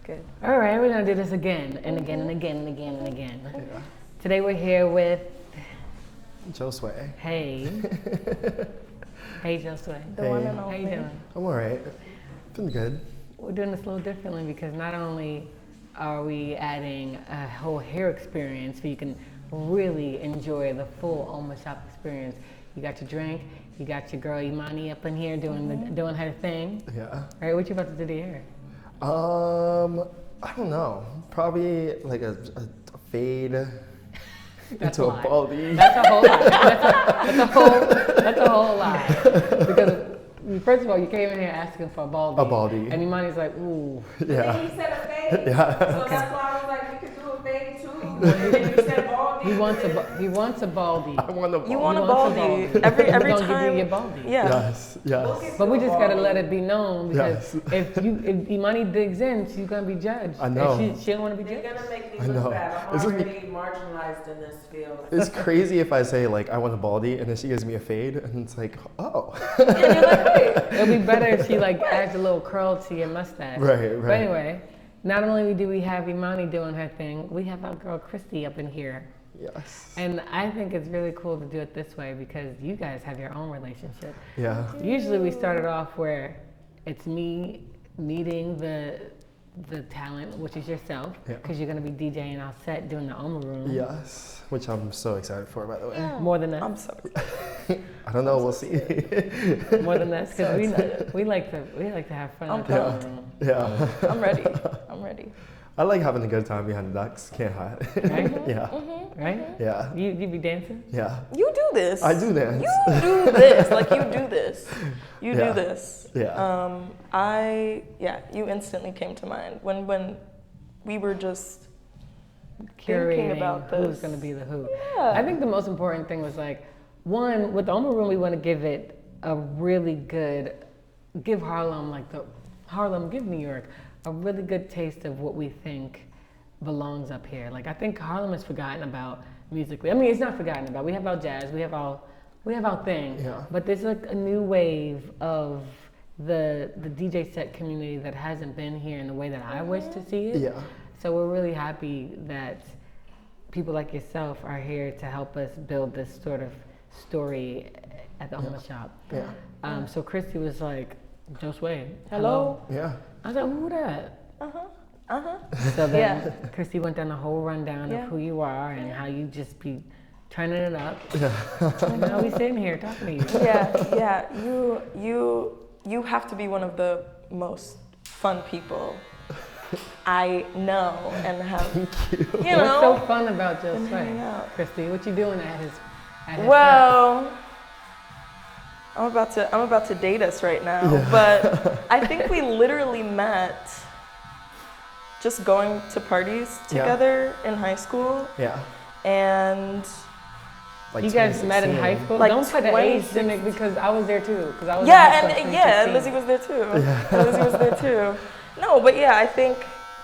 Good. All right, we're gonna do this again and again and again and again and again. Yeah. Today we're here with Josway. Hey. Hey, Josway. The one and How only. you doing? I'm alright. Been good. We're doing this a little differently because not only are we adding a whole hair experience so you can really enjoy the full Oma Shop experience. You got your drink, you got your girl Imani up in here doing her thing. Yeah. All right, what you about to do to your hair? I don't know. Probably like a fade That's into a baldy. That's a whole lie. That's a whole lie. Because first of all, you came in here asking for a baldy. A baldy. And Imani's like, ooh. Yeah. And then he said a fade. Yeah. So that's why I was like, you could do a fade too. And then you said baldy. He wants a baldy. I want a baldy. You want a baldy. Every We're gonna time. give you your baldy. Yeah. Yes. Yes. But we just gotta let it be known because Yes. if Imani digs in, she's gonna be judged. I know. And she don't want to be They're judged. gonna make me I look know. bad. I'm This is- already marginalized in this field. It's crazy if I say like I want a baldy and then she gives me a fade and it's like, oh. And you're like, wait. It'll be better if she like adds a little curl to your mustache. Right. But anyway, not only do we have Imani doing her thing, we have our girl Kristi up in here. Yes. And I think it's really cool to do it this way because you guys have your own relationship. Yeah. Usually we started off where it's me meeting the talent, which is yourself, Yeah. because you're going to be DJing our set doing the Oma Room. Yes. Which I'm so excited for, by the way. Yeah. More than that. I'm so I don't know. We'll see. More than that, because we like to have fun I'm at the Oma Room. Yeah. I'm ready. I'm ready. I like having a good time behind the decks. Can't hide. Right? Yeah. Right? Yeah. You be dancing? Yeah. You do this. I do dance. You do this. Like you do this. You Yeah. do this. Yeah. You instantly came to mind when we were just Curating thinking about who's this. going to be the who. Yeah. I think the most important thing was like, one, with the Oma Room, we want to give it a really good, give New York, a really good taste of what we think belongs up here. Like I think Harlem is forgotten about musically. I mean, it's not forgotten about. We have our jazz, we have our thing. Yeah. But there's like a new wave of the DJ set community that hasn't been here in the way that I wish to see it. Yeah. So we're really happy that people like yourself are here to help us build this sort of story at the Oma Shop. Yeah. So Kristi was like, Josway, Hello. Yeah. I was like, who that? So then Kristi went down the whole rundown Yeah. of who you are and how you just be turning it up. Yeah. And now we sitting here talking to you. Yeah. You have to be one of the most fun people I know and have. Thank you. You What's know. so fun about hanging Josway? out. Kristi, what you doing at his Well, I'm about to date us right now, but I think we literally met just going to parties together in high school, Yeah. and Like You guys met in 2016. high school? Like Don't put the age 2016. in it because I was there too. Cause I was and Lizzy was there too. Lizzy was there too. No, but yeah, I think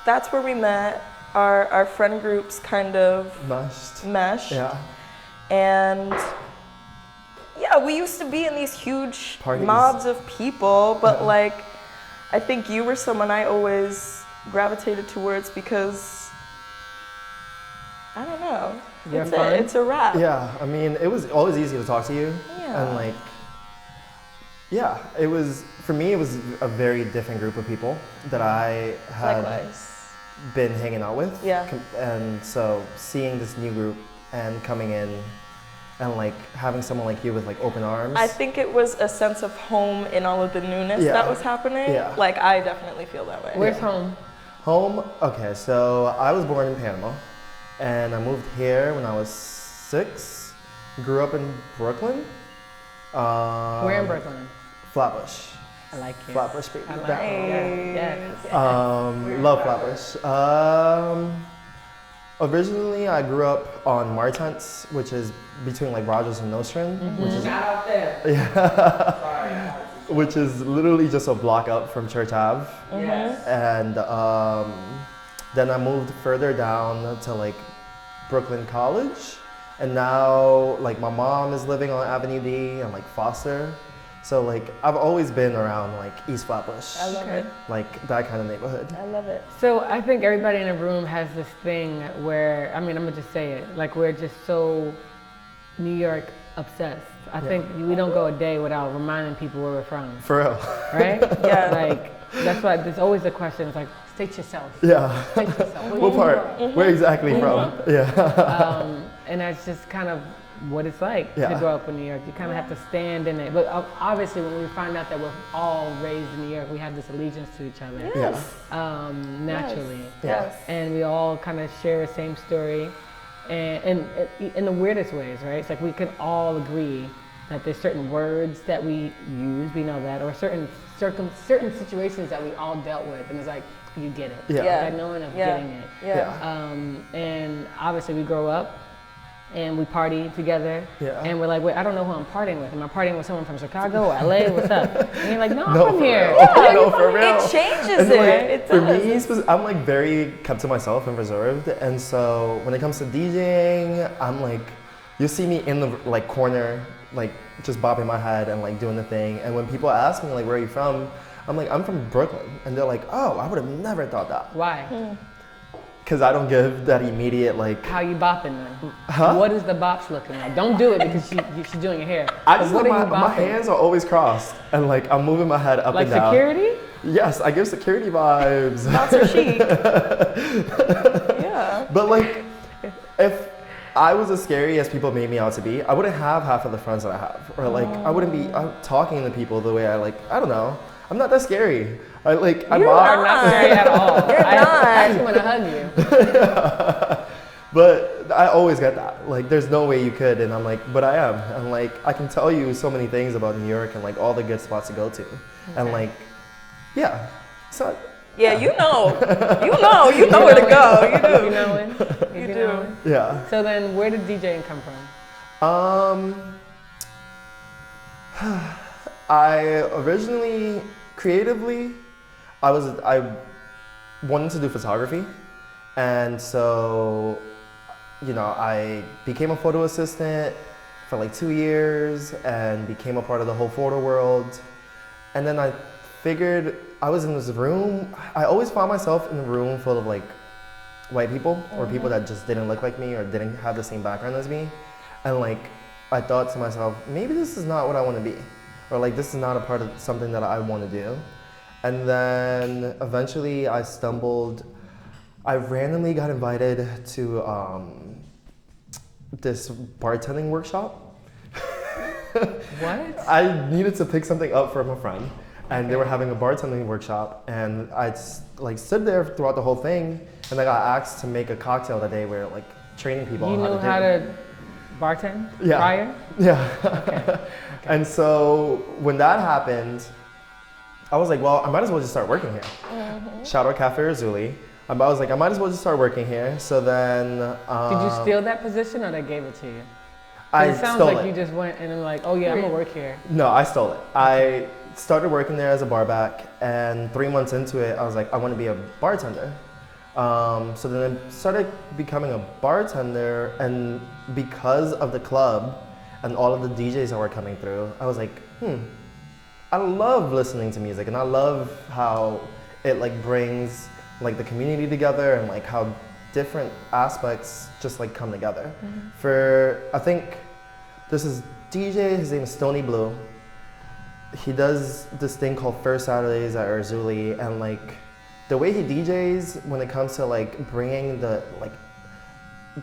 that's where we met. Our friend groups kind of meshed. Yeah. And yeah, we used to be in these huge Parties. mobs of people, but like, I think you were someone I always gravitated towards because, I don't know. You're It's fun? it's a wrap. Yeah. I mean, it was always easy to talk to you. Yeah. And like, yeah, it was, for me, it was a very different group of people that I had Likewise. been hanging out with. Yeah. And so seeing this new group and coming in and like having someone like you with like open arms. I think it was a sense of home in all of the newness Yeah. that was happening. Yeah. Like, I definitely feel that way. Where's home? Home, okay, so I was born in Panama and I moved here when I was 6. Grew up in Brooklyn. Where in Brooklyn? Flatbush. I like it. Flatbush, baby. I like Down. it. Yes. Love Flatbush. Originally, I grew up on Martens, which is between like Rogers and Nostrand, which is Not out there. yeah, which is literally just a block up from Church Ave. Yes. And then I moved further down to like Brooklyn College, and now like my mom is living on Avenue D and like Foster. So like I've always been around like East Flatbush, I love it. like that kind of neighborhood. I love it. So I think everybody in the room has this thing where, I mean, I'm gonna just say it, like we're just so New York obsessed. I think we don't go a day without reminding people where we're from, For real. right? Yeah. Like, that's why there's always a question, it's like, state yourself. Yeah. State yourself. What part? Where exactly from? Yeah. And that's just kind of what it's like Yeah. to grow up in New York. You kind of have to stand in it. But obviously, when we find out that we're all raised in New York, we have this allegiance to each other, Yeah. naturally. Yes. And we all kind of share the same story, and in the weirdest ways, right? It's like we can all agree that there's certain words that we use, we know that, or certain situations that we all dealt with, and it's like, you get it. Yeah. Yeah. That knowing of Yeah. getting it. Yeah. And obviously we grow up and we party together, Yeah. and we're like, wait, I don't know who I'm partying with. Am I partying with someone from Chicago or LA? What's up? And you're like, no, I'm No, from for here. real. No, for real. It changes And, it. like, It for does. me, I'm like very kept to myself and reserved, and so when it comes to DJing, I'm like, you see me in the like corner, like just bobbing my head and like doing the thing. And when people ask me like, where are you from? I'm like, I'm from Brooklyn, and they're like, oh, I would have never thought that, Why? because I don't give that immediate like. How you bopping then? Huh? What is the bops looking like? Don't do it because she's doing your hair. I But just what have are you my bopping? hands are always crossed, and like I'm moving my head up Like and down. security? Yes, I give security vibes. Bouncer chic. Yeah. But like, if I was as scary as people made me out to be, I wouldn't have half of the friends that I have, or like I wouldn't be talking to people the way I like. I don't know. I'm not that scary. I like. You are not scary at all. You're I not. actually want to hug you. But I always get that. Like, there's no way you could, and I'm like, but I am. And like, I can tell you so many things about New York and like all the good spots to go to, and like, yeah, it's not. Yeah, you know where to go. You do. You knowing? You be do. knowing. Yeah. So then, where did DJing come from? I originally, creatively, I wanted to do photography, and so, you know, I became a photo assistant for like 2 years and became a part of the whole photo world. And then I figured I was in this room. I always found myself in a room full of like white people or people that just didn't look like me or didn't have the same background as me. And like, I thought to myself, maybe this is not what I want to be, or like this is not a part of something that I want to do. And then eventually I randomly got invited to this bartending workshop. What? I needed to pick something up from a friend, and they were having a bartending workshop, and I like stood there throughout the whole thing, and I got asked to make a cocktail that day where like training people You on knew how to bartend Yeah. prior? Yeah. Okay. And so when that happened, I was like, well, I might as well just start working here. Shout out Cafe Razuli. I was like, I might as well just start working here. So then. Did you steal that position or they gave it to you? I It sounds stole like it. you just went and then like, oh yeah, I'm gonna work here. No, I stole it. I started working there as a bar back, and 3 months into it, I was like, I want to be a bartender. So then I started becoming a bartender, and because of the club and all of the DJs that were coming through, I was like, I love listening to music, and I love how it like brings like the community together, and like how different aspects just like come together. I think this is DJ, his name is Stony Blue. He does this thing called First Saturdays at Erzuli, and like the way he DJs when it comes to like bringing the like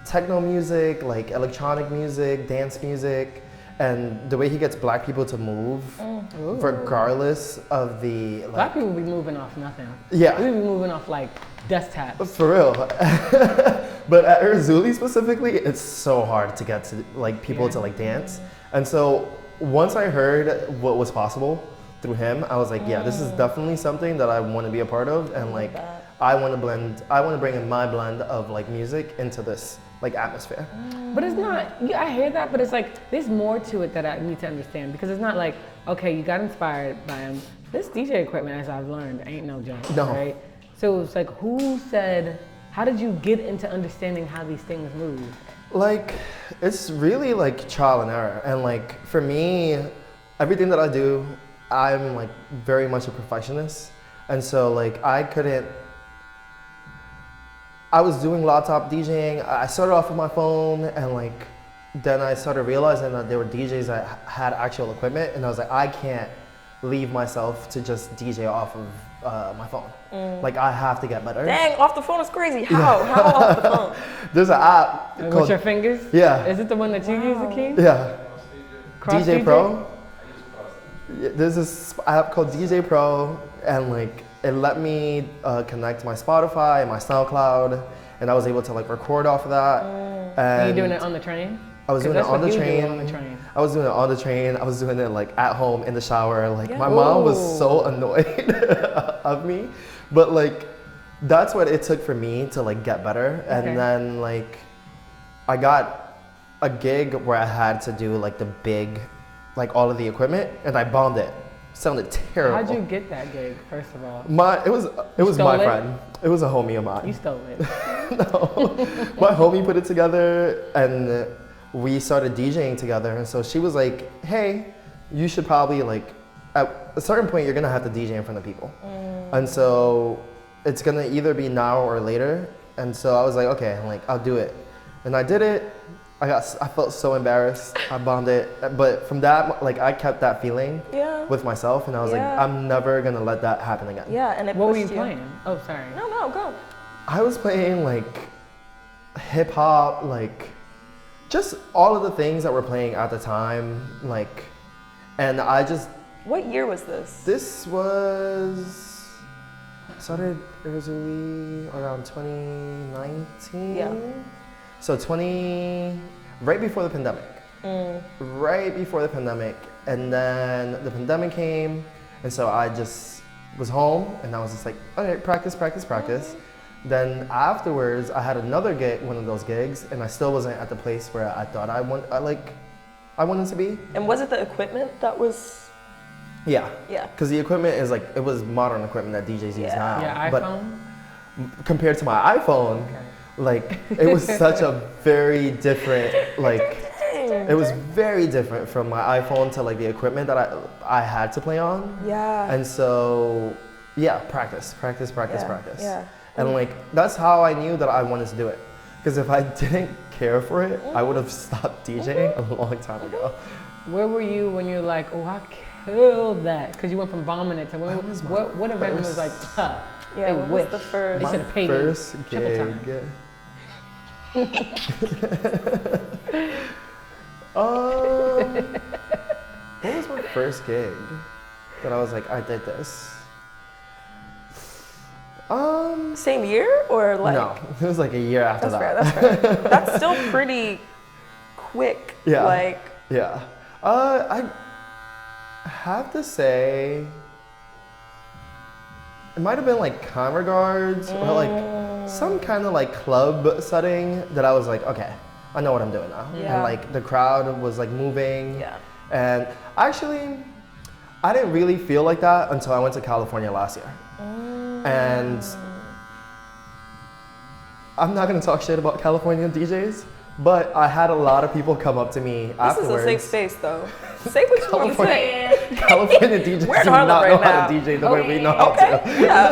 techno music, like electronic music, dance music, and the way he gets black people to move regardless of the like, Black people be moving off nothing. Yeah. We be moving off like desktops. For real. But at Erzuli specifically, it's so hard to get to like people to like dance. And so once I heard what was possible through him, I was like, yeah, this is definitely something that I want to be a part of, and like I want to bring in my blend of like music into this like atmosphere. But it's not, I hear that, but it's like, there's more to it that I need to understand, because it's not like, okay, you got inspired by him. This DJ equipment, as I've learned, ain't no joke, No. right? So it's like, who said, how did you get into understanding how these things move? Like, it's really like trial and error. And like, for me, everything that I do, I'm like very much a perfectionist. And so like I was doing laptop DJing. I started off with my phone, and like then I started realizing that there were DJs that had actual equipment, and I was like, I can't leave myself to just DJ off of my phone. Like I have to get better. Dang, off the phone is crazy. How? How off the phone? There's an app With called your fingers? Yeah. Is it the one that you use, Akeem? Yeah. Cross DJ Pro. Yeah, there's this app called DJ Pro, and like it let me connect my Spotify and my SoundCloud, and I was able to like record off of that. Are you And doing it on the train? I was doing it That's on what the you do train. on the train. I was doing it on the train. I was doing it like at home in the shower. Like Yeah. my mom was Ooh. so annoyed of me, but like that's what it took for me to like get better. Okay. And then like I got a gig where I had to do like the big, like all of the equipment, and I bombed it. Sounded terrible. How'd you get that gig, first of all? It was stole my it? friend. It was a homie of mine. You stole it. No, my homie put it together, and we started DJing together. And so she was like, "Hey, you should probably like, at a certain point, you're gonna have to DJ in front of people." And so it's gonna either be now or later. And so I was like, "Okay, like I'll do it," and I did it. I felt so embarrassed. I bombed it, but from that, like I kept that feeling Yeah. with myself, and I was like, Yeah. I'm never gonna let that happen again. Yeah, and it What were you pushed playing? Oh, sorry. No, go. I was playing like hip hop, like just all of the things that were playing at the time, like, and I just, What year was this? this was, started early around 2019. Yeah. So right before the pandemic. Right before the pandemic. And then the pandemic came, and so I just was home, and I was just like, okay, practice. Then afterwards, I had another gig, one of those gigs, and I still wasn't at the place where I thought I wanted to be. And was it the equipment that was? Yeah. Yeah. Because the equipment is like, it was modern equipment that DJs use Yeah. now. Yeah, But iPhone? compared to my iPhone, like it was such a very different, like it was very different from my iPhone to like the equipment that I had to play on. Yeah. And so, yeah, practice. Yeah. And like that's how I knew that I wanted to do it. Because if I didn't care for it, I would have stopped DJing a long time ago. Where were you when you're like, oh, I killed that? Because you went from bombing it to what event was like, huh? Yeah, they what wish. was the first? They should have paid First you triple time. gig. What was my first gig that I was like, I did this? Same year or like? No, it was like a year after That's that. fair. That's fair. That's still pretty quick. Yeah. Like. Yeah. I have to say, it might have been like Conver Guards or like some kind of like club setting that I was like, okay, I know what I'm doing now. Yeah. And like the crowd was like moving. Yeah. And actually, I didn't really feel like that until I went to California last year. And I'm not gonna talk shit about California DJs, but I had a lot of people come up to me afterwards. This is a safe space, though. Say what you want to say. California DJs We're in do Harlem not right know how now. to DJ the way we know how Okay. to. Yeah.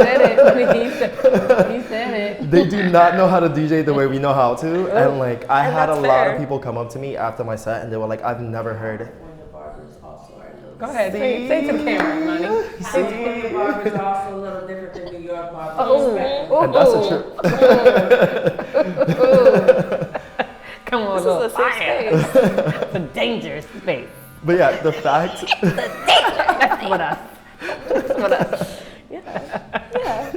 He said it. They do not know how to DJ the way we know how to. And like, I And had a that's lot fair. of people come up to me after my set and they were like, I've never heard. Go ahead, say to the camera, money. California barbers are also a little different than New York barbers. Oh, And that's the truth. Come on, This little is a safe fire. space. It's a dangerous space. But yeah, the fact, That's what us. Yeah.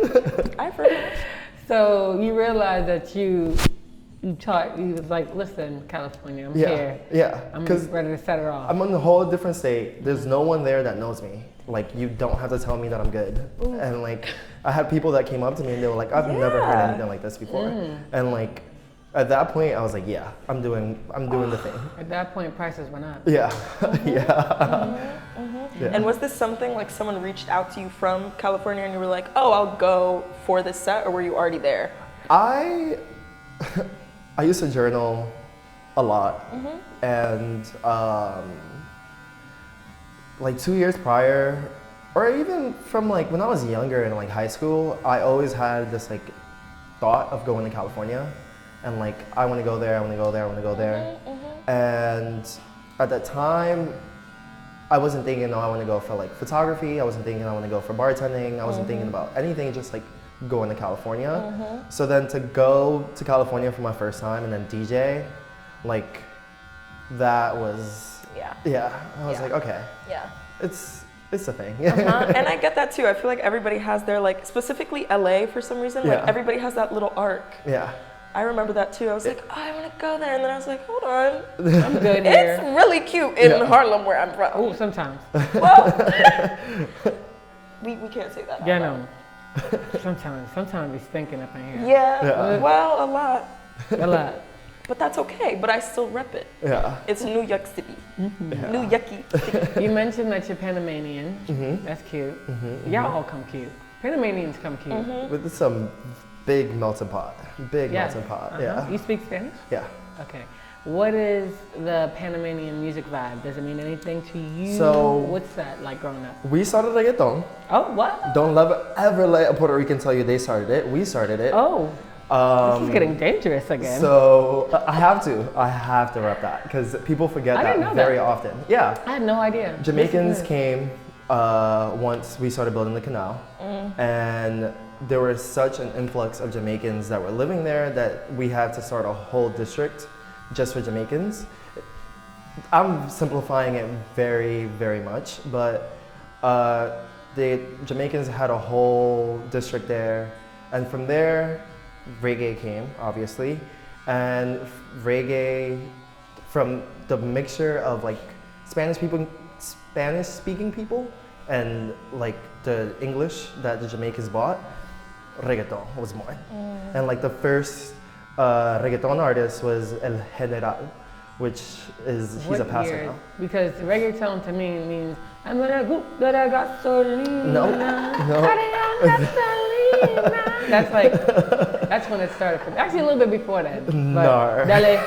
I've heard it. So you realize that you was like, listen, California, I'm here. yeah, I'm because ready to set it off. I'm in a whole different state. There's no one there that knows me. Like, you don't have to tell me that I'm good. And like, I had people that came up to me and they were like, I've never heard anything like this before. And like, at that point, I was like, yeah, I'm doing the thing. At that point, prices went up. Yeah, yeah. Yeah. And was this something like someone reached out to you from California and you were like, oh, I'll go for this set, or were you already there? I used to journal a lot, and like 2 years prior, or even from like when I was younger in like high school, I always had this like thought of going to California, and like I want to go there, I want to go there, I want to go there. And at that time, I wasn't thinking, oh, I want to go for like photography. I wasn't thinking I want to go for bartending. I wasn't thinking about anything, just like going to California. So then to go to California for my first time and then DJ, like that was, yeah. I was like, okay, it's a thing. And I get that too. I feel like everybody has their like, specifically LA for some reason, like everybody has that little arc. Yeah. I remember that too. I was like, oh, I want to go there. And then I was like, hold on. I'm good here. It's really cute in Harlem where I'm from. Oh, sometimes. Well, we can't say that. Yeah, no. Sometimes it's stinking up in here. Yeah, well, a lot. A lot. But that's okay. But I still rep it. Yeah. It's New York City. New Yucky City. You mentioned that you're Panamanian. That's cute. Y'all all come cute. Panamanians come cute. With some big melting pot. Melting pot. Yeah. You speak Spanish? Yeah. Okay. What is the Panamanian music vibe? Does it mean anything to you? So, what's that like growing up? We started reggaeton. Oh, what? Don't ever let a Puerto Rican tell you they started it. We started it. Oh. This is getting dangerous again. So I have to rep that because people forget that very often. Yeah. I had no idea. Jamaicans came once we started building the canal, and there was such an influx of Jamaicans that were living there that we had to start a whole district just for Jamaicans. I'm simplifying it very, very much, but the Jamaicans had a whole district there, and from there, reggae came, obviously, and reggae from the mixture of like Spanish-speaking people and like the English that the Jamaicans bought, reggaeton was born. And like the first reggaeton artist was El General, which is, he's a pastor now. Because reggaeton to me means, I'm gonna go that I got gasolina. No. That's when it started for me. Actually a little bit before that. No. Dale.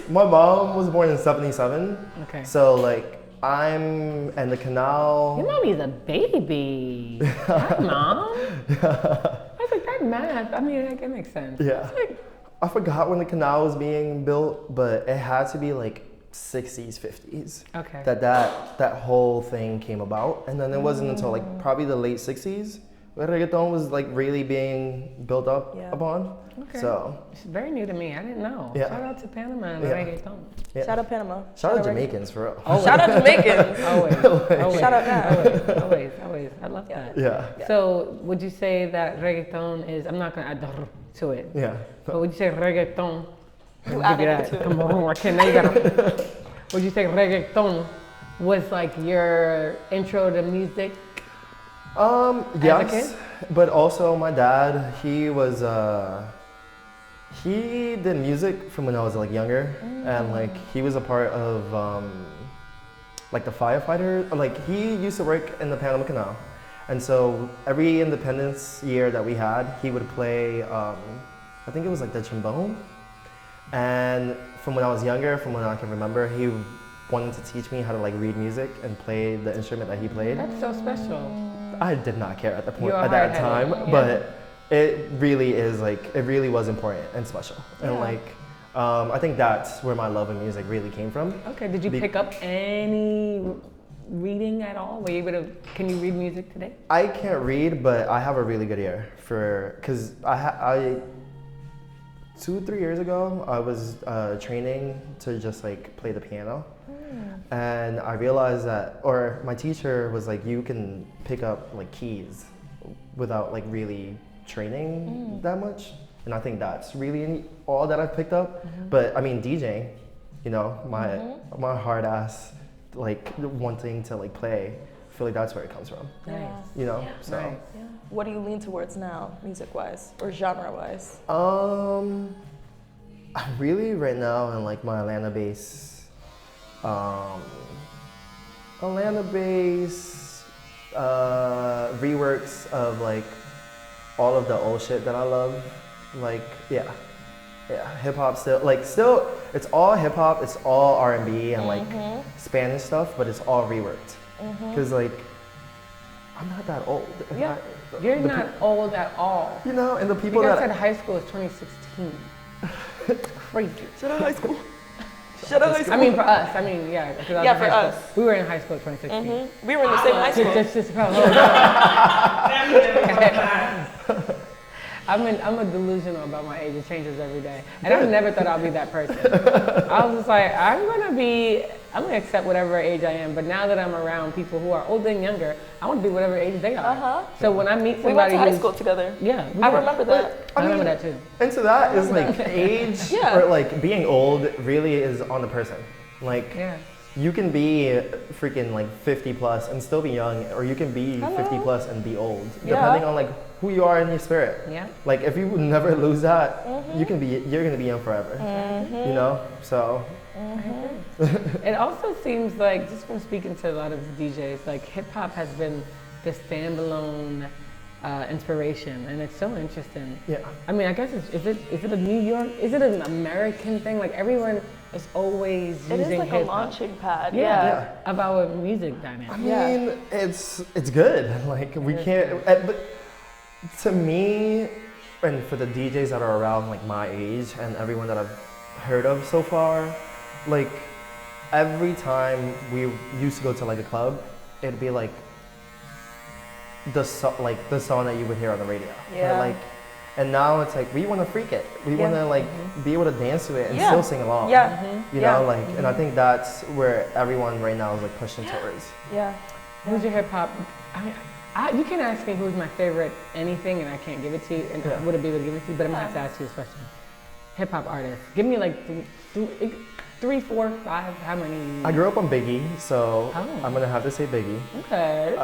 My mom was born in 77. Okay. So like and the canal. Your mommy's a baby. Hi, Mom. I was like, that math, I mean, that makes sense. Yeah. I forgot when the canal was being built, but it had to be like 60s, 50s. Okay. That whole thing came about. And then it wasn't until like probably the late 60s where reggaeton was like really being built up upon. Okay. So it's very new to me. I didn't know. Yeah. Shout out to Panama and reggaeton. yeah. Shout out Panama. Shout out Jamaicans for real. Always. Shout out Jamaicans. Always. Shout out that. Always. I love that. Yeah. So would you say that reggaeton is, I'm not going to add the to it. Yeah. But would you say reggaeton? You added it to it. Come on, I can't either. Would you say reggaeton was like your intro to music? Yes, but also my dad, he did music from when I was like younger, and like he was a part of like the firefighter. Like he used to work in the Panama Canal, and so every Independence year that we had, he would play. I think it was like the trombone, and from when I was younger, from when I can remember, he wanted to teach me how to like read music and play the instrument that he played. That's so special. I did not care at that time, but it really is like, it really was important and special. And like, I think that's where my love of music really came from. Okay, did you pick up any reading at all? Were you able to, can you read music today? I can't read, but I have a really good ear cause 2-3 years ago, I was training to just like play the piano. And I realized that, or my teacher was like, you can pick up like keys without like really training that much. And I think that's really all that I've picked up. But I mean, DJing, you know, my hard ass, like wanting to like play, I feel like that's where it comes from. Nice. You know, so. Right. What do you lean towards now, music-wise or genre-wise? I'm really right now in like my Atlanta-based reworks of like all of the old shit that I love. Like, yeah. Yeah, hip hop still, it's all hip hop, it's all R&B and like Spanish stuff, but it's all reworked. Because like, I'm not that old. Yeah, you're not old at all. You know, and the people You guys that said high school is 2016. Crazy. Shut up, high school. Shut up, high school. I mean, for us. I mean, yeah. Because I was Yeah, in for high us. School. We were in high school in 2016. We were in the same high school. Just I'm a delusional about my age. It changes every day. And I never thought I'd be that person. I was just like, I'm gonna accept whatever age I am. But now that I'm around people who are older and younger, I want to be whatever age they are. So when I meet somebody We went to high school together. Yeah. I remember that. I remember that too. And so that is like age or like being old really is on the person. Like you can be freaking like 50 plus and still be young, or you can be 50 plus and be old, depending on like who you are in your spirit. Yeah. Like if you never lose that, you're gonna be young forever. You know? So It also seems like, just from speaking to a lot of DJs, like hip hop has been the standalone inspiration, and it's so interesting. Yeah. I mean, I guess is it a New York? Is it an American thing? Like everyone is always It using is like a hip hop. launching pad. Yeah. Of our music dynamic. I mean, it's good. Like we can't. But to me, and for the DJs that are around like my age and everyone that I've heard of so far, like every time we used to go to like a club, it'd be like the song that you would hear on the radio. Yeah. Or, like, and now it's like we want to freak it. We want to like be able to dance to it and still sing along. You know, like, and I think that's where everyone right now is like pushing towards. Who's your hip hop? I mean, you can ask me who's my favorite anything, and I can't give it to you, and I wouldn't be able to give it to you. But I'm gonna have to ask you this question: hip hop artist. Give me like 3, 4, 5. How many? I grew up on Biggie, so I'm gonna have to say Biggie. Okay.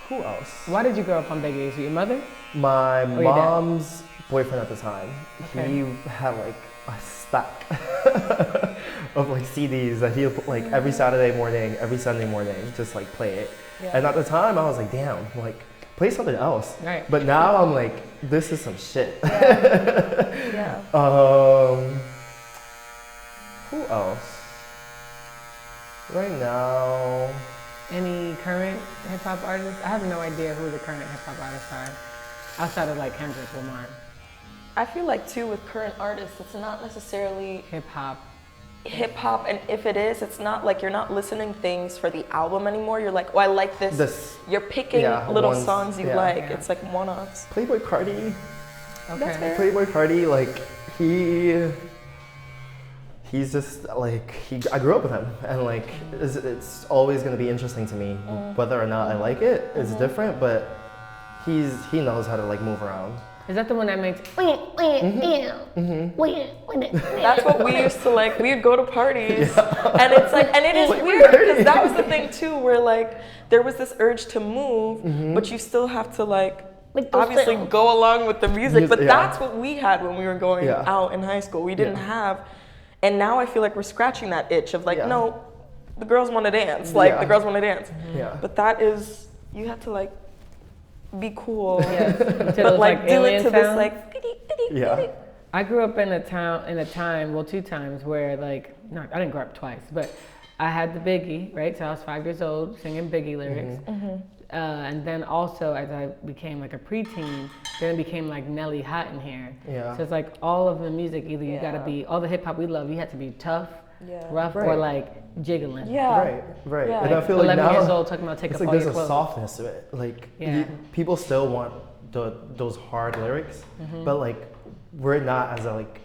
Who else? Why did you grow up on Biggie? Is it your mother? My your dad? mom's boyfriend at the time. Okay. He had like a stack of like CDs that he'll like every Saturday morning, every Sunday morning, just like play it. And at the time, I was like, damn, like play something else. Right. But now I'm like, this is some shit. Who else? Right now. Any current hip hop artists? I have no idea who the current hip hop artists are, outside of like Kendrick Lamar. I feel like too with current artists, it's not necessarily Hip hop, and if it is, it's not like you're not listening things for the album anymore. You're like, oh, I like this. You're picking little songs you like. Yeah. It's like one-offs. Playboy Cardi. Okay. That's fair. Playboy Cardi, like he's just like I grew up with him, and like it's always gonna be interesting to me whether or not I like it. It's different, but he knows how to like move around. Is that the one that makes? That's what we used to like. We'd go to parties, and it's like, and it is weird because that was the thing too, where like there was this urge to move, but you still have to like obviously go along with the music. But that's what we had when we were going out in high school. We didn't have, and now I feel like we're scratching that itch of like, no, the girls want to dance. Like the girls want to dance. But that is, you have to like be cool. But like do it to this like. I grew up in a time, well, 2 times where like, no, I didn't grow up twice, but I had the Biggie, right? So I was 5 years old singing Biggie lyrics. And then also as I became like a preteen, then it became like Nelly Hot in here. So it's like all of the music, either you gotta be, all the hip hop we love, you had to be tough, rough, or like jiggling. Right. And I feel like 11 now, years old talking about take it's off like all there's your a clothes. softness to it. Like people still want those hard lyrics, but like we're not as like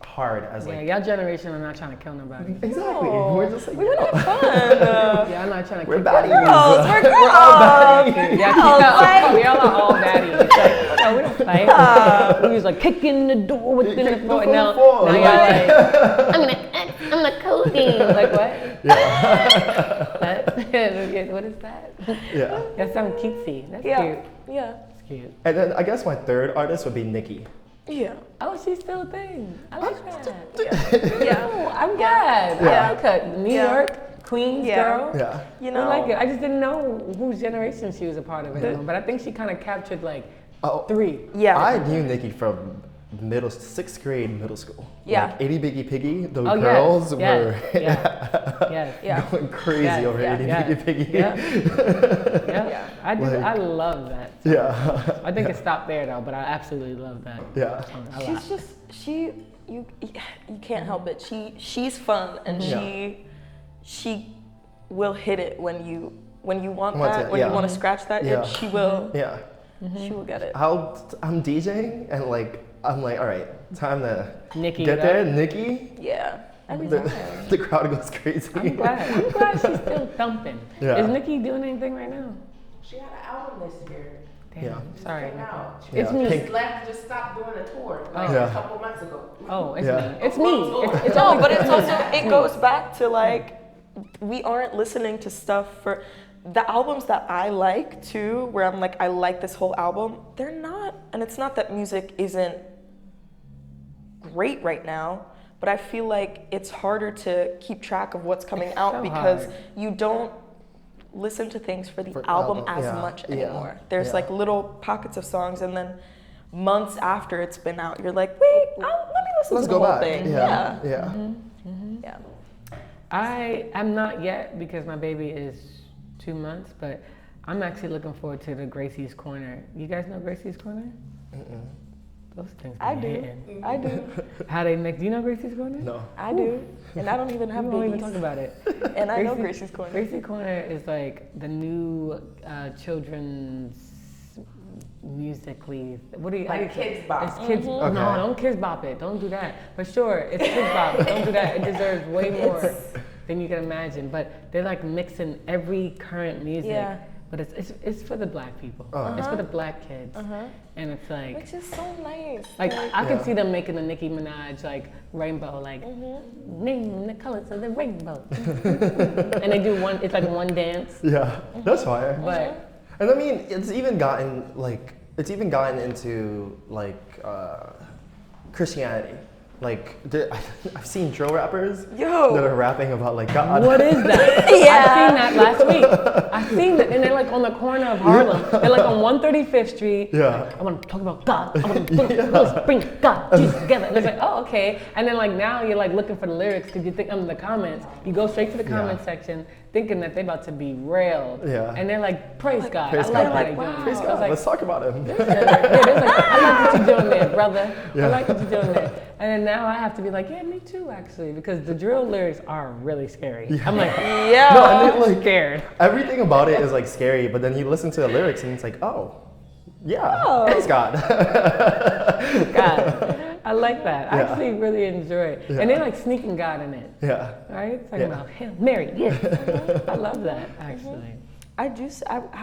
hard as like. Y'all generation are not trying to kill nobody. Exactly. No. We're just like we want to have fun. I'm not trying to we're kick baddies. Girls, we're girls. We're all baddies. We all are all daddies. It's like, no, we don't fight. We was like kicking the door with the floor. Now y'all like, I'm gonna cozy. Like what? What is that? That sounds cutesy. That's cute. That's cute. And then I guess my third artist would be Nicki. Oh, she's still a thing. I like that. Yeah. I'm glad. I like her. New York, Queens girl. You know, I like it. I just didn't know whose generation she was a part of it. But I think she kind of captured like Oh, 3. Yeah. I knew Nicki from 6th grade middle school. Yeah. Like Itty Biggy Piggy, the Oh, girls yes, were yes. Yeah. going crazy Yes, over yes, Itty yes. Biggy Piggy. Yeah. I do. Like- I love that. Yeah. I think it stopped there though, but I absolutely love that. Yeah. song a lot. She's just you can't help it. She's fun and she will hit it when you want that, when you want to scratch that itch, she will Yeah. she will get it. I'm DJing and I'm like, all right, time to Nicki get it there, up. Nicki. Yeah. Every The, time. the crowd goes crazy. I'm glad she's still thumping. Yeah. Is Nicki doing anything right now? She had an album this year. Damn. Yeah. Sorry. Came out. She It's me. just stopped doing a tour like Yeah. a couple months ago. Oh, it's Yeah. me. It's me. It's No, always but it's me. also it goes back to like we aren't listening to stuff for the albums that I like too, where I'm like, I like this whole album. They're not, and it's not that music isn't great right now, but I feel like it's harder to keep track of what's coming out so because hard. you don't listen to things for the For album album, as yeah, much yeah, anymore. There's yeah. like little pockets of songs, and then months after it's been out, you're like, wait, let me listen Let's to the go whole back. thing. Yeah. Yeah. Yeah. Yeah. I'm not yet because my baby is 2 months, but I'm actually looking forward to the Gracie's Corner. You guys know Gracie's Corner? Those things. I be do. hitting. I do. How they make? Do you know Gracie's Corner? No. I do. And I don't even have We won't even babies. talk about it. And I know Gracie's Corner. Gracie Corner is like the new children's musically. What do you? how do Like you- Kids Bop. It's kids. Okay. No, don't kids bop it. Don't do that. But sure, it's kids bop. Don't do that. It deserves way more than you can imagine. But they're like mixing every current music. Yeah. But it's for the black people. Uh-huh. It's for the black kids. And it's like. Which is so nice. Like I could Yeah. see them making the Nicki Minaj like rainbow, like name the colors of the rainbow, and they do one. It's like one dance, Yeah. That's fire. but And I mean, it's even gotten into Christianity. Like I've seen drill rappers Yo. that are rapping about like God. what is that? Yeah. I seen that last week. I seen that, and they're like on the corner of Harlem. They're like on 135th Street. Yeah. Like, I want to talk about God. I want to let's bring God Jesus together. And it's like, oh, okay. And then like now you're like looking for the lyrics because you think I'm in the comments. You go straight to the comment section, thinking that they're about to be railed. Yeah. And they're like, praise God. Praise I like God. how they Like, doing praise it. I God. was like, Let's talk about him. yeah, they're like, I like what you're doing there, brother. Yeah. I like what you're doing there. And then now I have to be like, yeah, me too, actually, because the drill lyrics are really scary. I'm like, Yeah. No, and then, I'm scared. Everything about it is like scary, but then you listen to the lyrics and it's like, oh, yeah, praise God. God, I like that. I Yeah. actually really enjoy it. Yeah. And they're like sneaking God in it, Yeah. right? Talking Yeah. about Hail Mary, yes. I love that, actually. How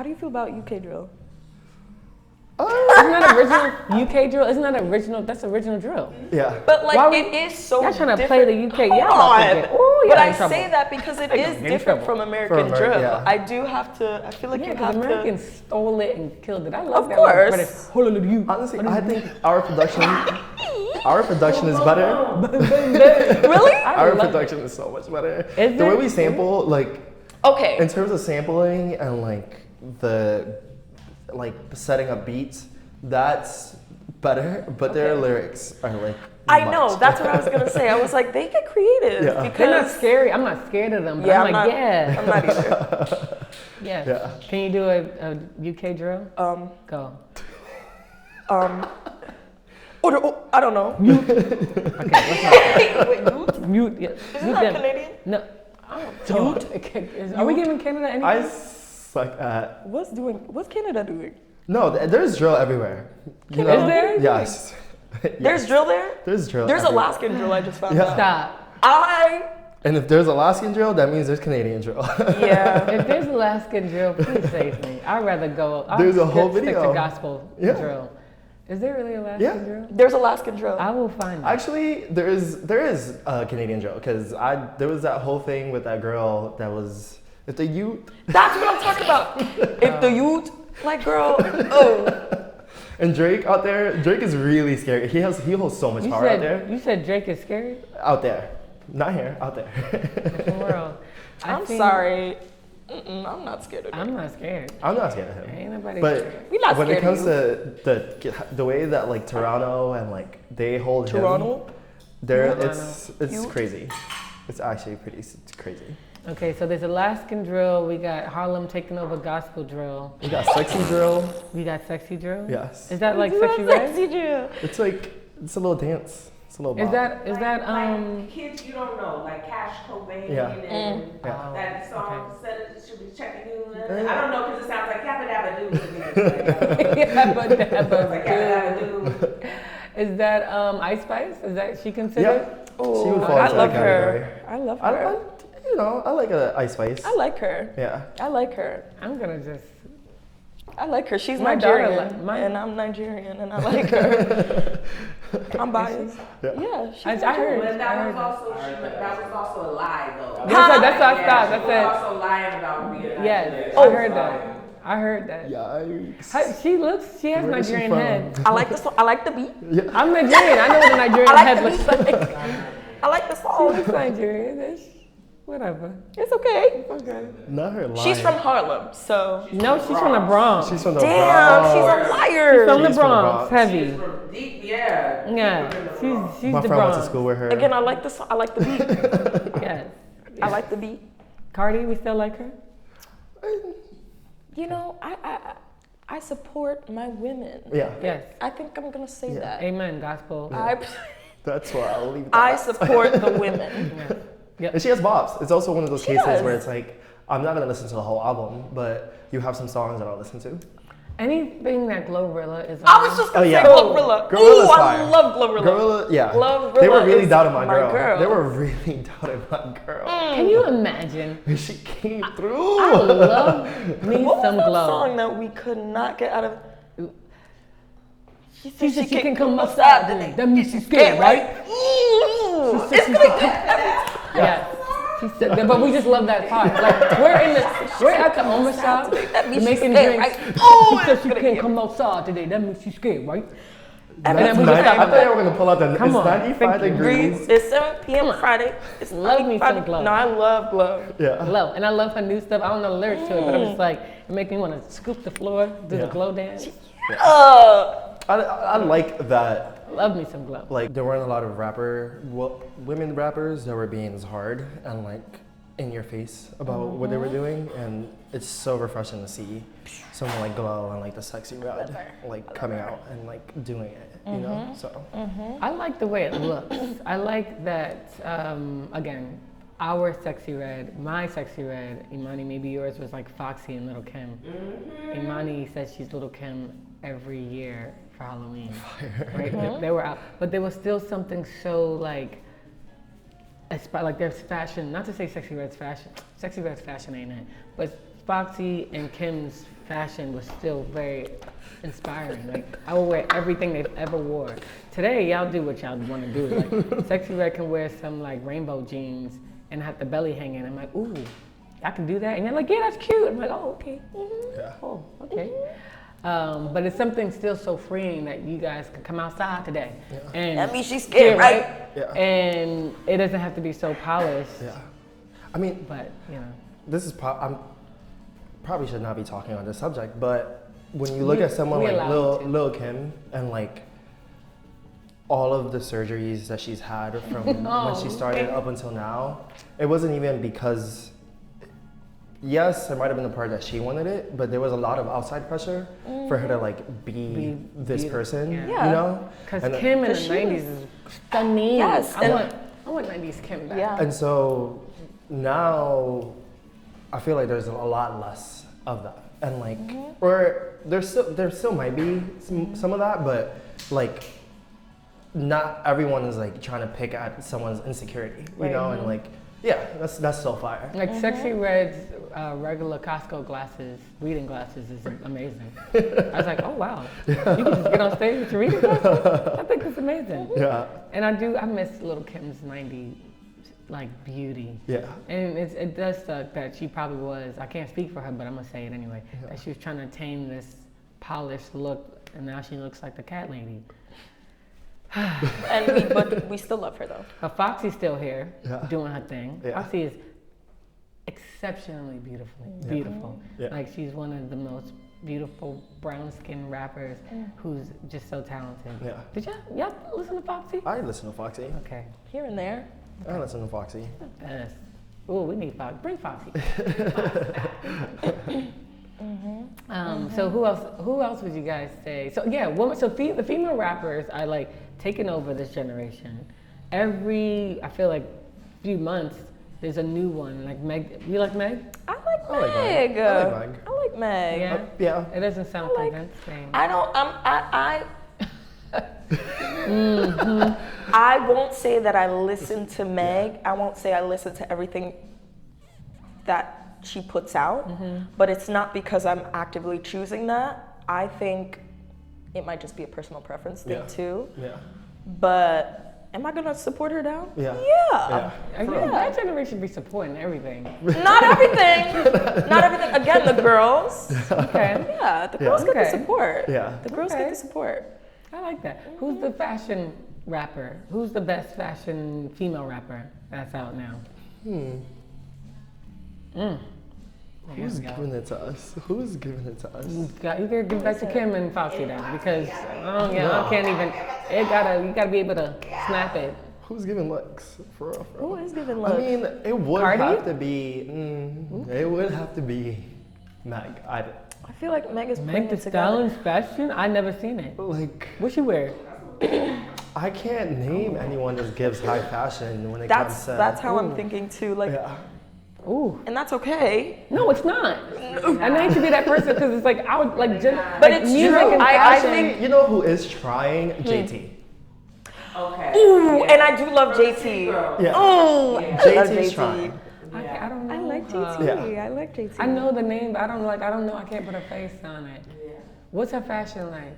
do you feel about UK drill? Isn't that original UK drill? Isn't that original? That's original drill. Yeah. But like Why we- it is so Y'all trying to different. play the UK, Hold y'all about to on. get- ooh, But y'all I in trouble. say that because it Y'all is gonna get in different trouble. from American From drill. yeah. I do have to. I feel like Yeah, you have because Americans to. stole it and killed it. I love Of that. course. British, hallelujah. Honestly, I think our production is better. Really? Our love production is so much better. Is The way it? we sample, like, Okay. in terms of sampling and like the setting up beats, that's better. But their lyrics are like. I know. much That's what I better. was gonna say. I was like, they get creative Yeah. They're not because. scary. I'm not scared of them, but Yeah, I'm like, yeah. I'm not either. Yes. Yeah. Can you do a UK drill? Go. I don't know. Okay, let's not. Wait, Ute? Mute. Yeah. Isn't Mute that them. Canadian? No. Are we giving Canada anything? I suck at. What's Canada doing? No, there's drill everywhere. You Is know? there? Yes. There's drill there? There's drill. There's everywhere. Alaskan drill I just found Yeah. out. Stop. And if there's Alaskan drill, that means there's Canadian drill. Yeah. If there's Alaskan drill, please save me. I'd rather go. I'll There's a whole stick video. to gospel Yeah. drill. Is there really Alaskan Yeah. drill? There's Alaskan drill. I will find it. Actually, there is Canadian drill because there was that whole thing with that girl that was if the youth That's what I'm talking about. If the youth, like, girl, oh. and Drake out there. Drake is really scary. He holds so much power out there. You said Drake is scary? Out there, not here. Out there. Different world. I'm sorry. I'm not scared of him. I'm not scared. I'm not scared of him. Ain't nobody But scared. We not when it scared comes to the way that like Toronto and like they hold Toronto? him, there Toronto. it's Cute. crazy. It's actually it's crazy. Okay, so there's Alaskan drill. We got Harlem taking over gospel drill. We got sexy drill. We got sexy drill. Yes. Is that like You sexy are red? sexy drill. It's like it's a little dance. It's a little. Is bop. that like kids you don't know, like Cash Cobain Yeah. and Yeah. that song okay. said it should be checking you. Yeah. I don't know because it sounds like Yappa Dabba Doo to me. Yeah, but It's like Yappa Dabba Doo. is that Ice Spice? Is that she considered? Yeah. Oh, She would fall I into love that her. category. I love I, her. I like a Ice Spice. I like her. Yeah. I like her. I'm gonna just. I like her. She's My daughter Nigerian, li- and I'm Nigerian, and I like her. I'm biased. Yeah. Yeah, she's I Nigerian. heard. But that was also a lie though. That's what I Yeah, thought. she That's was it. also lying about being Yes, Nigerian. I heard that. I heard that. Yikes. She has Where is she Nigerian from? head. I like the song. I like the beat. I'm Nigerian. I know what a Nigerian I like head the looks beat. like. I like the She song. looks Nigerian-ish. Whatever. It's okay. Okay. Not her lying. She's from Harlem, so. No, she's from the Bronx. She's from the Damn, Bronx. she's a liar. From the She's from the Bronx. Bronx. Heavy. From deep, yeah. Yeah. Deeper than the Bronx. She's My the friend went Bronx. to school with her. Again, I like the song. I like the beat. Yes. I like the beat. Cardi, we still like her? You know, I support my women. Yeah. Yes. I think I'm gonna say Yeah. that. Amen. Gospel. That's why I'll leave I that. support the women. Yeah. Yep. And she has bops. It's also one of those She cases does. where it's like, I'm not gonna listen to the whole album, but you have some songs that I'll listen to. Anything that Glorilla is on. I was just gonna Oh, yeah. say Glorilla. Gorilla's Ooh, I fire. love Glorilla. Gorilla, yeah. Glorilla They were really is doubting my my girl. girl. They were really doubting my girl. Can you imagine? She came through. I love me What was some that glow. song that we could not get out of? She said she can come outside today. That means she's scared, right? Ooh, She said it's she gonna can- Yeah. She said that, but we just love that part. Like we're at the Oma shop That means she's making scared, drinks. right? Oh, She said it's she gonna can't get come outside today. That means she's scared, right? And then That's we nice. just I got- thought you were gonna pull out the. Come It's on. 95 Thank you. degrees. It's 7 p.m. Friday. It's Love me 95 some Glow. No, I love Glow. Yeah. Love, and I love her new stuff. I don't know the lyrics to it, but I'm just like, it makes me want to scoop the floor, do the Yeah. glow dance. I like that. Love me some glow. Like there weren't a lot of women rappers that were being as hard and like in your face about what they were doing, and it's so refreshing to see someone like Glow and like the Sexy Red like coming out and like doing it, you know. So I like the way it looks. I like that, again, our Sexy Red, my Sexy Red, Imani, maybe yours was like Foxy and Little Kim. Imani says she's Little Kim every year for Halloween. Right? They were out, but there was still something so like, like there's fashion, not to say Sexy Red's fashion, Sexy Red's fashion ain't it, but Foxy and Kim's fashion was still very inspiring. Like I will wear everything they've ever wore. Today, y'all do what y'all want to do. Like Sexy Red can wear some like rainbow jeans and have the belly hanging. I'm like, ooh, I can do that. And they're like, yeah, that's cute. I'm like, oh, okay. yeah. Oh, okay. But it's something still so freeing that you guys can come outside today. Yeah. And That means she's scared, right? Yeah. And it doesn't have to be so polished. Yeah. I mean, But you know, this is I'm probably should not be talking on this subject, but when you look at someone we like allow you to. Lil Kim and like all of the surgeries that she's had from when she started up until now, it wasn't even because, yes, it might have been the part that she wanted it, but there was a lot of outside pressure for her to like be this beautiful. person, Yeah. you know? because And- Kim in the Cause she 90s is stunning. Yes, I and- want 90s Kim back. Yeah. And so now I feel like there's a lot less of that. And like, or there still might be some of that, but like not everyone is like trying to pick at someone's insecurity, you know? And like, yeah, that's still fire. Like Sexy Red's regular Costco glasses, reading glasses is amazing. I was like, oh wow, you can just get on stage with your reading glasses? I think it's amazing. Yeah, And I miss Little Kim's 90s like beauty. yeah, And it does suck that she probably was, I can't speak for her, but I'm gonna say it anyway, that she was trying to attain this polished look and now she looks like the cat lady. But we still love her though. Foxy's still here Yeah. doing her thing. Yeah. Foxy is exceptionally beautiful. Yeah. Like she's one of the most beautiful brown skinned rappers who's just so talented. Yeah. Did y'all listen to Foxy? I listen to Foxy. Okay. Here and there. I listen to Foxy. Yes. Oh, we need Foxy. Bring Foxy. So who else would you guys say? So yeah, the female rappers are like taking over this generation. I feel like few months there's a new one. Like Meg, you like Meg? I like I like Meg. Meg. I like Meg. I like Meg. Yeah. Yeah. It doesn't sound I like- convincing. I I won't say that I listen to Meg. I won't say I listen to everything that she puts out, but it's not because I'm actively choosing that. I think it might just be a personal preference thing too. Yeah. But am I gonna support her down? Yeah. Yeah. That generation be supporting everything. Not everything. Not everything. Again, the girls. Okay. Yeah, the girls get the Okay. support. Yeah. The girls get the support. I like that. Who's the fashion rapper? Who's the best fashion female rapper that's out now? Who's giving it to us? Who's giving it to us? You gotta give it back to Kim and Foxy then, because I can't even. You gotta be able to snap it. Who's giving looks? For real, for real. Who is giving I looks? mean, it would Cardi? have to be. It would have to be Meg. I feel like Meg is putting Meg Thee it together. Stallion's fashion? I never seen it. Like, What she wear? I can't name anyone that gives high fashion when it comes to. That's how I'm thinking too. Like, Yeah. Ooh. and that's okay. No, it's not. And I hate to be that person because it's like I would like just. But like it's music true. and I fashion. think- You know who is trying? JT. Okay. Ooh, and I do love JT. Yeah. Ooh, I love JT's JT. trying. I don't know. I like her. JT. Yeah. I like JT. I know the name, but I don't know. I can't put a face on it. What's her fashion like?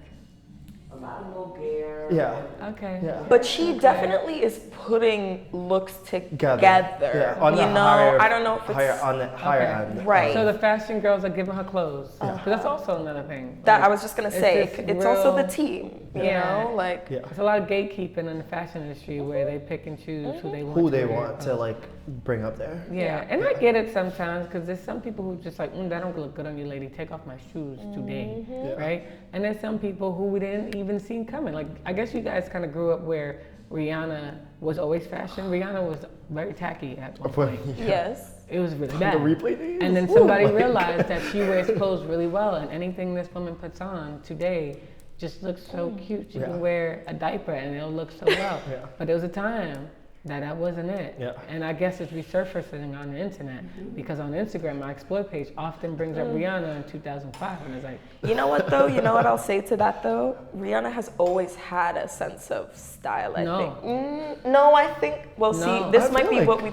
A lot of little hair. Yeah. Okay. Yeah. But she definitely is putting looks together. Yeah. On you the know, higher, I don't know if it's higher on the higher Okay. end. Right. So the fashion girls are giving her clothes. 'Cause that's also another thing. that. I Like, was just gonna it's say. this It's also the real- team. You Yeah. know, like. Yeah. There's a lot of gatekeeping in the fashion industry where they pick and choose who they want. Who to they wear. want to like bring up there. Yeah, and I get it sometimes because there's some people who just like, that don't look good on you, lady. Take off my shoes today, right? And there's some people who we didn't even see coming. Like, I guess you guys kind of grew up where Rihanna was always fashion. Rihanna was very tacky at one point. Yes. It was really The bad. replay days? And then Ooh, somebody my realized that she wears clothes really well, and anything this woman puts on today just looks so cute. She Yeah. can wear a diaper and it'll look so well. Yeah. But there was a time that wasn't it. Yeah. And I guess it's resurfacing on the internet because on Instagram, my Explore page often brings up Rihanna in 2005, and it's like, You know what though? You know what I'll say to that though? Rihanna has always had a sense of style. I No. think. No, I think. Well, No. see, this I might feel be like- what we.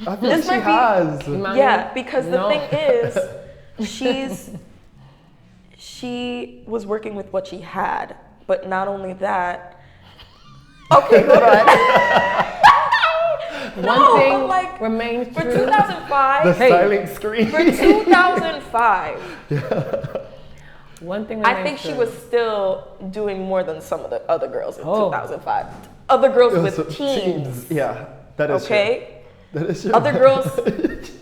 I feel This like she might be- has. Yeah, because the No. thing is, she was working with what she had, but not only that. Okay, hold on. one thing but like, remains For true. 2005. The Hey. styling screen. For 2005, One thing I remains think she true. was still doing more than some of the other girls in Oh. 2005. Other girls So with teens, Yeah, that is okay? true. That is true. Other girls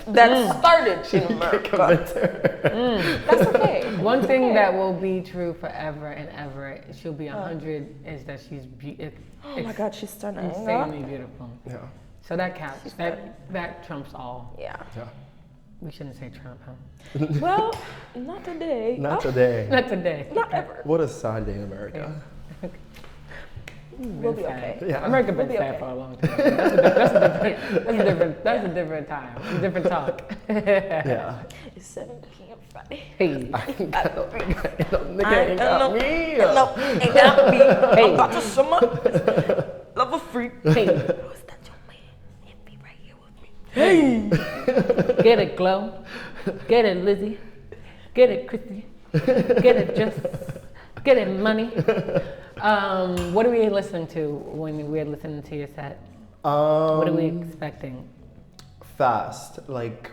that started in America. Convince her. That's okay. One thing that will be true forever and ever, she'll be 100, is that she's Oh my God, she's stunning. insanely beautiful. Yeah, So that counts. That trumps all. Yeah. yeah. We shouldn't say Trump, huh? Well, not today. Not today. Not today. Not ever. What a sad day in America. We'll be okay. Yeah. America been We'll be sad okay. for a long time. That's a different time. A different talk. Yeah. It's 7 p.m. Friday. Hey. Nigga ain't got me. No, ain't got me. I'm about to sum up. Love a freak. Hey. Who's that your man? He'll be right here with me. Get it, Glow. Get it, Lizzy. Get it, Kristi. Get it, Jess. Get it, Money. What are we listening to when we're listening to your set? What are we expecting? Fast, like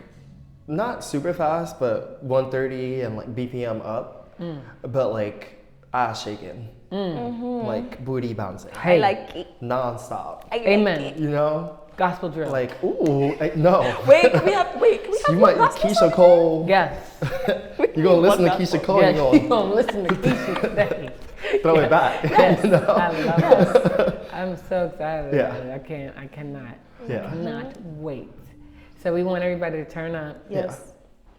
not super fast, but 130 and like BPM up, but like ass shaking, like booty bouncing, I Hey. like it. non-stop. I like Amen. it. You know, Gospel drill. like ooh, no. Wait, can we have You might Keisha Cole. Yes. You gonna listen to Keisha Cole? Yes, You you gonna listen to Keisha say. throw it back. Yes, You know? I love it. I'm so excited Yeah. about it. I cannot Yeah. wait. So we want everybody to turn up. Yes.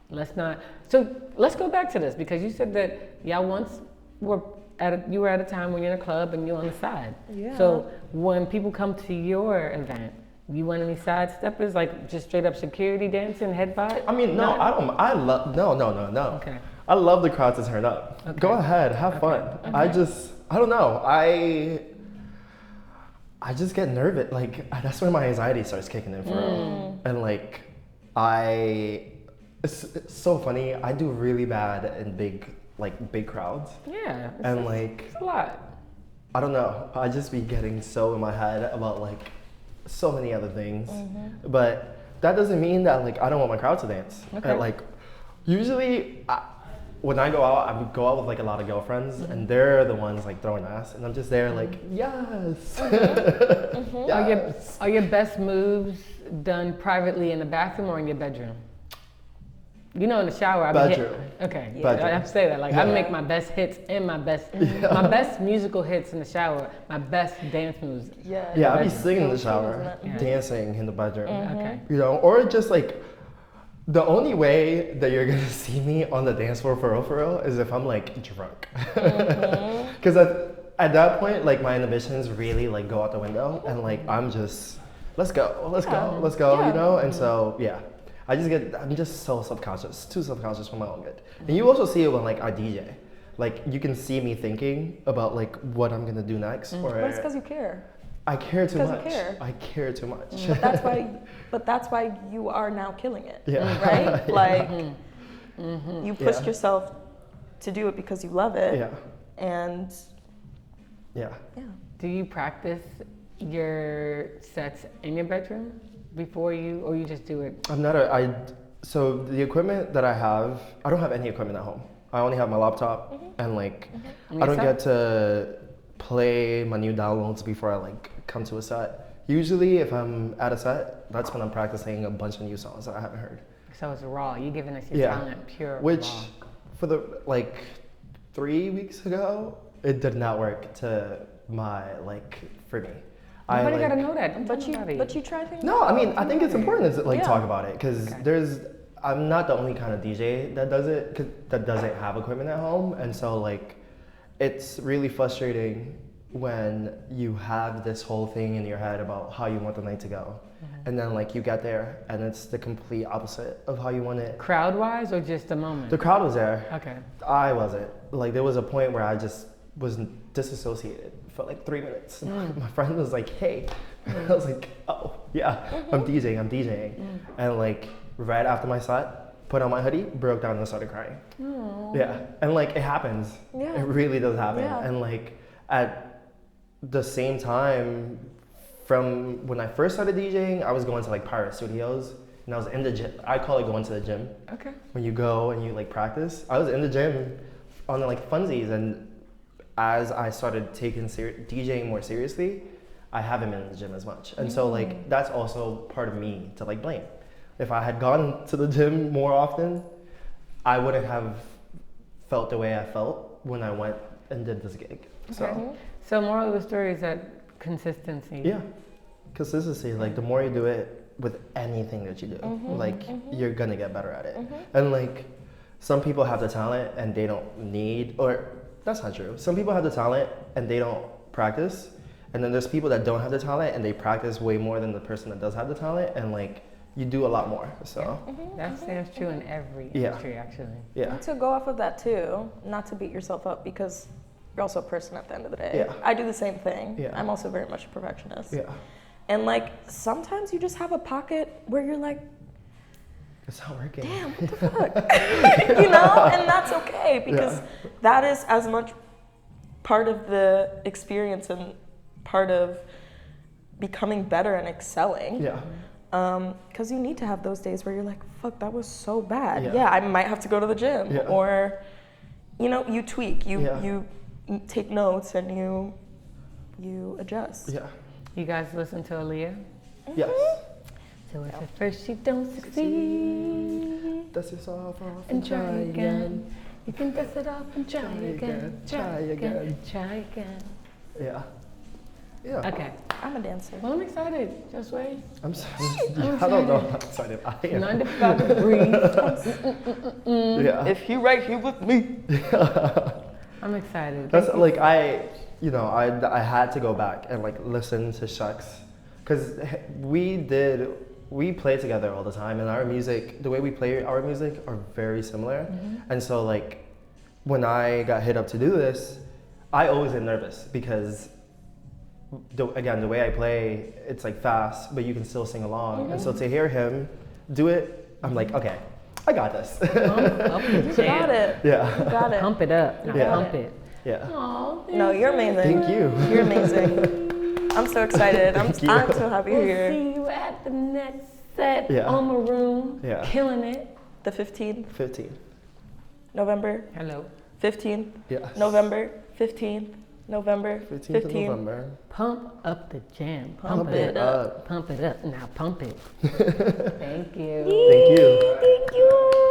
Let's go back to this because you said that y'all once you were at a time when you're in a club and you're on the side. Yeah. So when people come to your event, you want any side steppers, like just straight up security dancing, head vibe? I mean, no, I don't. I love no. Okay. I love the crowd to turn up. Okay. Go ahead, have fun. Okay. I don't know. I just get nervous. Like that's when my anxiety starts kicking in for real. And like it's so funny. I do really bad in big crowds. Yeah. And like It's a lot. I don't know. I just be getting so in my head about like so many other things. But that doesn't mean that like I don't want my crowd to dance. Okay. And, like usually when I go out with like a lot of girlfriends and they're the ones like throwing ass and I'm just there like yes. Yes. Are your best moves done privately in the bathroom or in your bedroom? You know, in the shower. Bedroom. Okay. Yeah. Bedroom. I have to say that. Like I Yeah. make my best hits and my best musical hits in the shower. My best dance moves. Yeah. Yeah, I be bedroom. singing in the Isn't shower, it? dancing in the bedroom. Okay. You know, or just like the only way that you're gonna see me on the dance floor for real is if I'm like drunk. Because at that point, like my inhibitions really like go out the window and like I'm just let's go, Yeah. you know. And so yeah, I'm just so subconscious, too subconscious for my own good. And you also see it when like I DJ. Like you can see me thinking about like what I'm gonna do next. Or But it's because you care. I care too 'Cause you much. care. I care too much. But that's why you are now killing it. Yeah. Right? Like you pushed Yeah. yourself to do it because you love it. Yeah. And Yeah. yeah. Do you practice your sets in your bedroom before or you just do it? So the equipment that I have, I don't have any equipment at home. I only have my laptop and like, And I don't your get to play my new downloads before I like come to a set. Usually if I'm at a set, that's when I'm practicing a bunch of new songs that I haven't heard. So it's raw. You're giving us your Yeah. talent pure. Which raw. for the like 3 weeks ago, it did not work to my like for me. Nobody like, gotta know that. Don't But tell nobody. you try things. No, I mean I think it's important to like Yeah. talk about it because I'm not the only kind of DJ that does it that doesn't have equipment at home, and so like it's really frustrating when you have this whole thing in your head about how you want the night to go, and then like you get there and it's the complete opposite of how you want it. Crowd wise or just a moment? The crowd was there. Okay. I wasn't. Like there was a point where I just was disassociated for like 3 minutes. My friend was like, "Hey," I was like, "Oh yeah, I'm DJing," and like right after my set, put on my hoodie, broke down and started crying. Aww. Yeah, and like it happens. Yeah. It really does happen. Yeah. And like at the same time, from when I first started DJing, I was going to like Pirate Studios, and I was in the gym. I call it going to the gym. Okay. When you go and you like practice, I was in the gym on the like funsies, and as I started taking DJing more seriously, I haven't been in the gym as much, and so like that's also part of me to like blame. If I had gone to the gym more often, I wouldn't have felt the way I felt when I went and did this gig. So So moral of the story is that consistency. yeah, consistency. Like the more you do it with anything that you do, like you're gonna get better at it. And like some people have the talent and they don't need, or that's not true. Some people have the talent and they don't practice, and then there's people that don't have the talent and they practice way more than the person that does have the talent, and like you do a lot more. So That stands true in every Yeah. industry, actually. yeah, And to go off of that too, not to beat yourself up because you're also a person at the end of the day. Yeah. I do the same thing. Yeah. I'm also very much a perfectionist. yeah. And like sometimes you just have a pocket where you're like, It's not working. damn, what the fuck? You know? And that's okay because that is as much part of the experience and part of becoming better and excelling. Yeah. Because you need to have those days where you're like, fuck, that was so bad. Yeah. Yeah, I might have to go to the gym. Yeah. Or, you know, you tweak, Yeah. you take notes and you adjust. Yeah. You guys listen to Aaliyah? Yes. So if at first you don't succeed, Dust yourself off and try again. You can dust it off and try again. Try again. Try again. Yeah. Yeah. Okay. I'm a dancer. Well, I'm excited. Josway. I'm sorry. I don't know how excited I am. 9 to 5 degrees. Yeah. If he right here with me. I'm excited. That's like I had to go back and like listen to Shucks, because we play together all the time, and our music, the way we play our music, are very similar. And so like when I got hit up to do this, I always get nervous because the way I play, it's like fast, but you can still sing along. And so to hear him do it, I'm like, okay, I got this. You got it. Yeah. You got it. Pump it up. Now Yeah. pump it. Yeah. Aw, No, you're amazing. Thank you. You're amazing. I'm so excited. I'm so happy you're We'll here. see you at the next set. Yeah. Oma Room. Yeah. Killing it. The 15th 15. November. Hello. 15th Yeah. November. 15th November. 15th of November. Pump up the jam. Pump it up. Pump it up. Now pump it. Thank you. Thank you. Thank you.